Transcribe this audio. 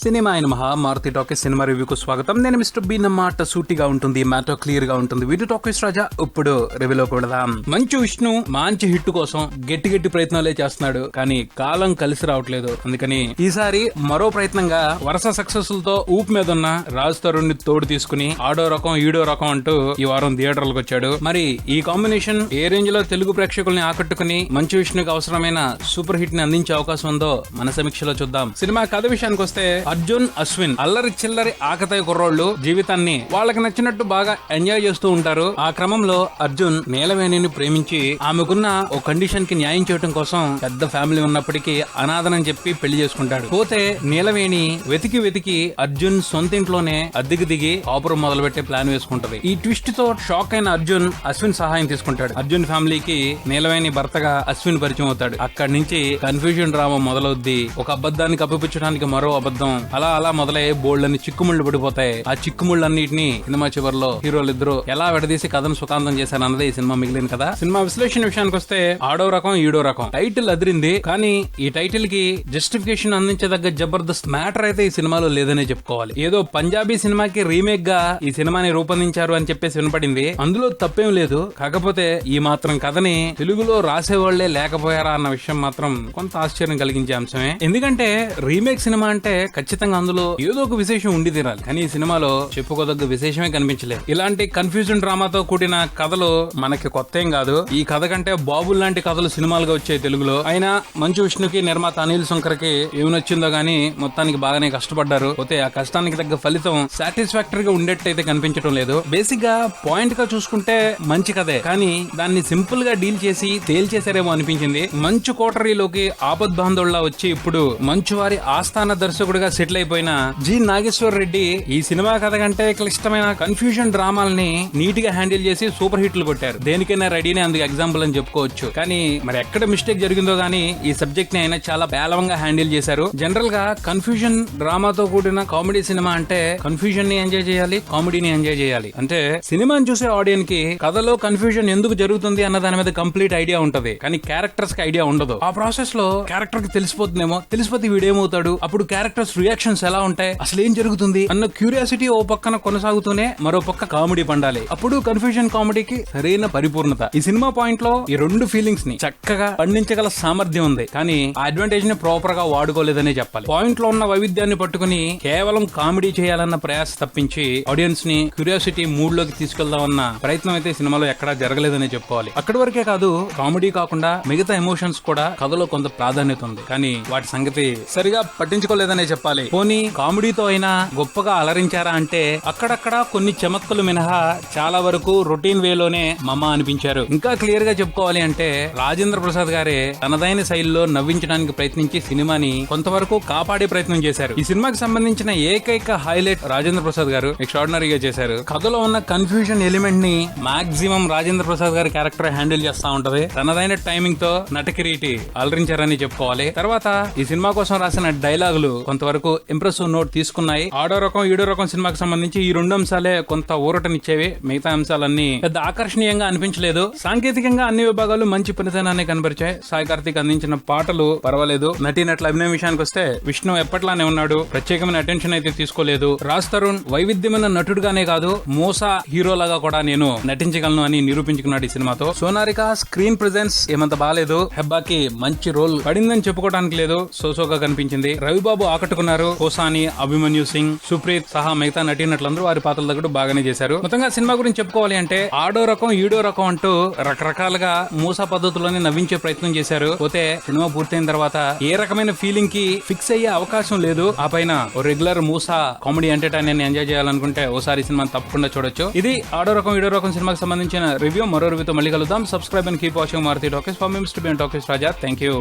Cinema అయిన Maruti talkies cinema రివ్యూకు స్వాగతం. నేను మిస్టర్ బి. మాట సూటిగా ఉంటుంది, మ్యాటర్ క్లియర్ గా ఉంటుంది. వీడియో టాకీస్ రాజా ఇప్పుడు రివ్యూలోకి వెళదాం. మంచు విష్ణు మంచి హిట్ కోసం గట్టి ప్రయత్నాలే చేస్తున్నాడు, కానీ కాలం కలిసి రావట్లేదు. అందుకని ఈసారి మరో ప్రయత్నంగా వరుస సక్సెస్ తో ఊపు మీద ఉన్న రాజ్ తరుణ్ ని తోడు తీసుకుని ఆడో రకం ఈడో రకం అంటూ ఈ వారం థియేటర్లకు వచ్చాడు. మరి ఈ కాంబినేషన్ ఏ రేంజ్ లో తెలుగు ప్రేక్షకుల్ని ఆకట్టుకుని మంచు విష్ణుకి అవసరమైన సూపర్ హిట్ ని అందించే అవకాశం ఉందో మన సమీక్షలో చూద్దాం. సినిమా కథ విషయానికి వస్తే, అర్జున్, అశ్విన్ అల్లరి చిల్లరి ఆకతాయి కుర్రోళ్లు జీవితాన్ని వాళ్ళకి నచ్చినట్టు బాగా ఎంజాయ్ చేస్తూ ఉంటారు. ఆ క్రమంలో అర్జున్ నీలవేణిని ప్రేమించి ఆమెకున్న ఓ కండిషన్ కి న్యాయం చేయడం కోసం పెద్ద ఫ్యామిలీ ఉన్నప్పటికీ అనాథనని చెప్పి పెళ్లి చేసుకుంటాడు. పోతే నీలవేణి వెతికి అర్జున్ సొంత ఇంట్లోనే అద్దెకి దిగి కాపురం మొదలుపెట్టే ప్లాన్ వేసుకుంటది. ఈ ట్విస్ట్ తో షాక్ అయిన అర్జున్ అశ్విన్ సహాయం తీసుకుంటాడు. అర్జున్ ఫ్యామిలీకి నీలవేణి భర్తగా అశ్విన్ పరిచయం అవుతాడు. అక్కడి నుంచి కన్ఫ్యూజన్ డ్రామా మొదలవుద్ది. ఒక అబద్ధాన్ని కప్పిపుచ్చడానికి మరో అబద్ధం, అలా మొదలై బోల్డ్ని చిక్కుముళ్లు పడిపోతాయి. ఆ చిక్కుముళ్ళన్నిటిని సినిమా చివరిలో హీరోలిద్దరూ ఎలా విడదీసి కథను సుఖాంతం చేశారన్నదే ఈ సినిమా మిగిలిన కదా. సినిమా విశ్లేషణ విషయానికి వస్తే, ఆడో రకం ఈడో రకం టైటిల్ అదిరింది, కానీ ఈ టైటిల్ కి జస్టిఫికేషన్ అందించదగ్గ జబర్దస్త్ మ్యాటర్ అయితే ఈ సినిమాలో లేదనే చెప్పుకోవాలి. ఏదో పంజాబీ సినిమాకి రీమేక్ గా ఈ సినిమాని రూపొందించారు అని చెప్పేసి వినపడింది. అందులో తప్పేం లేదు, కాకపోతే ఈ మాత్రం కథని తెలుగులో రాసేవాళ్లే లేకపోయారా అన్న విషయం మాత్రం కొంత ఆశ్చర్యం కలిగించే అంశమే. ఎందుకంటే రీమేక్ సినిమా అంటే ఖచ్చితంగా అందులో ఏదో ఒక విశేషం ఉండి తీరాలి, కానీ ఈ సినిమాలో చెప్పుకోదగ్గ విశేషమే కనిపించలేదు. ఇలాంటి కన్ఫ్యూజన్ డ్రామాతో కూడిన కథలు మనకి కొత్త ఏం కాదు. ఈ కథ కంటే బాబుల్ లాంటి కథలు సినిమాలుగా వచ్చాయి తెలుగులో. అయినా మంచు విష్ణుకి నిర్మాత అనిల్ శంకర్ కి ఏమి నచ్చిందో గానీ మొత్తానికి బాగానే కష్టపడ్డారు. పోతే ఆ కష్టానికి తగ్గ ఫలితం సాటిస్ఫాక్టరీగా ఉండేట్టయితే కనిపించడం లేదు. బేసిక్ గా పాయింట్ గా చూసుకుంటే మంచి కథే, కానీ దాన్ని సింపుల్ గా డీల్ చేసి తేల్చేసారేమో అనిపించింది. మంచు కోటరీలోకి ఆపద్బాంధవుల్లా వచ్చి ఇప్పుడు మంచు వారి ఆస్థాన దర్శకుడిగా సెటిల్ అయిపోయిన జి. నాగేశ్వర్ రెడ్డి ఈ సినిమా కథ కంటే క్లిష్టమైన కన్ఫ్యూజన్ డ్రామాల్ని నీట్ గా హ్యాండిల్ చేసి సూపర్ హిట్లు కొట్టారు. దేనికైనా రెడీనే అందుకు ఎగ్జాంపుల్ అని చెప్పుకోవచ్చు. కానీ మరి ఎక్కడ మిస్టేక్ జరిగిందో గానీ ఈ సబ్జెక్ట్ ని ఆయన చాలా పేలవంగా హ్యాండిల్ చేశారు. జనరల్ గా కన్ఫ్యూజన్ డ్రామాతో కూడిన కామెడీ సినిమా అంటే కన్ఫ్యూజన్ ని ఎంజాయ్ చేయాలి, కామెడీని ఎంజాయ్ చేయాలి. అంటే సినిమాని చూసే ఆడియన్స్ కి కథలో కన్ఫ్యూజన్ ఎందుకు జరుగుతుంది అన్న దాని మీద కంప్లీట్ ఐడియా ఉంటది, కానీ క్యారెక్టర్స్ కి ఐడియా ఉండదు. ఆ ప్రాసెస్ లో క్యారెక్టర్ కి తెలిసిపోతుందేమో, తెలిసిపోతే వీడేమవుతాడు, అప్పుడు క్యారెక్టర్స్ రియాక్షన్స్ ఎలా ఉంటాయి, అసలు ఏం జరుగుతుంది అన్న క్యూరియాసిటీ ఓ పక్కన కొనసాగుతూనే మరో పక్క కామెడీ పండాలి. అప్పుడు కన్ఫ్యూజన్ కామెడీకి సరైన పరిపూర్ణత. ఈ సినిమా పాయింట్ లో ఈ రెండు ఫీలింగ్స్ ని చక్కగా పండించగల సామర్థ్యం ఉంది, కానీ ఆ అడ్వాంటేజ్ ని ప్రాపర్ గా వాడుకోలేదనే చెప్పాలి. పాయింట్ లో ఉన్న వైవిధ్యాన్ని పట్టుకుని కేవలం కామెడీ చేయాలన్న ప్రయాస తప్పించి ఆడియన్స్ ని క్యూరియాసిటీ మూడ్ లోకి తీసుకెళ్దామన్న ప్రయత్నం అయితే సినిమాలో ఎక్కడా జరగలేదనే చెప్పుకోవాలి. అక్కడి వరకే కాదు, కామెడీ కాకుండా మిగతా ఎమోషన్స్ కూడా కథలో కొంత ప్రాధాన్యత ఉంది, కానీ వాటి సంగతి సరిగా పట్టించుకోలేదనే చెప్పాలి. పోనీ కామెడీతో అయినా గొప్పగా అలరించారా అంటే అక్కడక్కడ కొన్ని చమత్కులు మినహా చాలా వరకు రొటీన్ వేలోనే మమ్మ అనిపించారు. ఇంకా క్లియర్ గా చెప్పుకోవాలి అంటే రాజేంద్ర ప్రసాద్ గారే తనదైన శైలిలో నవ్వించడానికి ప్రయత్నించి సినిమాని కొంతవరకు కాపాడే ప్రయత్నం చేశారు. ఈ సినిమాకి సంబంధించిన ఏకైక హైలైట్ రాజేంద్ర ప్రసాద్ గారు ఎక్స్ట్రాడినరీగా చేశారు. కథలో ఉన్న కన్ఫ్యూజన్ ఎలిమెంట్ ని మాక్సిమం రాజేంద్ర ప్రసాద్ గారి క్యారెక్టర్ హ్యాండిల్ చేస్తా ఉంటది. తనదైన టైమింగ్ తో నటకిరీటి అలరించారని చెప్పుకోవాలి. తర్వాత ఈ సినిమా కోసం రాసిన డైలాగులు కొంతవరకు ఇంప్రెసివ్ నోట్ తీసుకున్నాయి. ఆడో రకం ఈడో రకం సినిమాకి సంబంధించి ఈ రెండు అంశాలే కొంత ఊరటనిచ్చేవి, మిగతా అంశాలన్నీ పెద్ద ఆకర్షణీయంగా అనిపించలేదు. సాంకేతికంగా అన్ని విభాగాలు మంచి పనితనాన్ని కనబరిచాయి. సాయి కార్తిక్ అందించిన పాటలు పర్వాలేదు. నటీనటుల అభినయ విషయానికి వస్తే విష్ణు ఎప్పట్లానే ఉన్నాడు, ప్రత్యేకమైన అటెన్షన్ అయితే తీసుకోలేదు. రాజ్ తరుణ్ వైవిధ్యమైన నటుడుగానే కాదు, మోసా హీరోలాగా కూడా నేను నటించగలను అని నిరూపించుకున్నాడు ఈ సినిమాతో. సోనారిక స్క్రీన్ ప్రెజెన్స్ ఏమంత బాలేదు, హెబ్బాకి మంచి రోల్ పడిందని చెప్పుకోవడానికి లేదు, సోసోగా కనిపించింది. రవిబాబు ఆకట్టుకున్నారు. హోసాని, అభిమన్యు సింగ్, సుప్రీత్ సహా మిగతా నటీనటులందరూ వారి పాత్రల దగ్గర బాగానే చేశారు. మొత్తంగా సినిమా గురించి చెప్పుకోవాలి అంటే ఆడో రకం ఈడో రకం అంటూ రకరకాలుగా మూసా పద్ధతుల్లోనే నవ్వించే ప్రయత్నం చేశారు. పోతే సినిమా పూర్తయిన తర్వాత ఏ రకమైన ఫీలింగ్ కి ఫిక్స్ అయ్యే అవకాశం లేదు. ఆ పైన regular Musa comedy entertainment enjoy చేయాలనుకుంటే ఓసారి సినిమా తప్పకుండా చూడొచ్చు. ఇది ఆడో రకం ఈడో రకం సినిమాకి సంబంధించిన రివ్యూ. మరో రివ్యూతో మళ్ళీ కలుద్దాం. Subscribe and keep watching Maruthi talkies. For me Mr B talkies Raja. Thank you.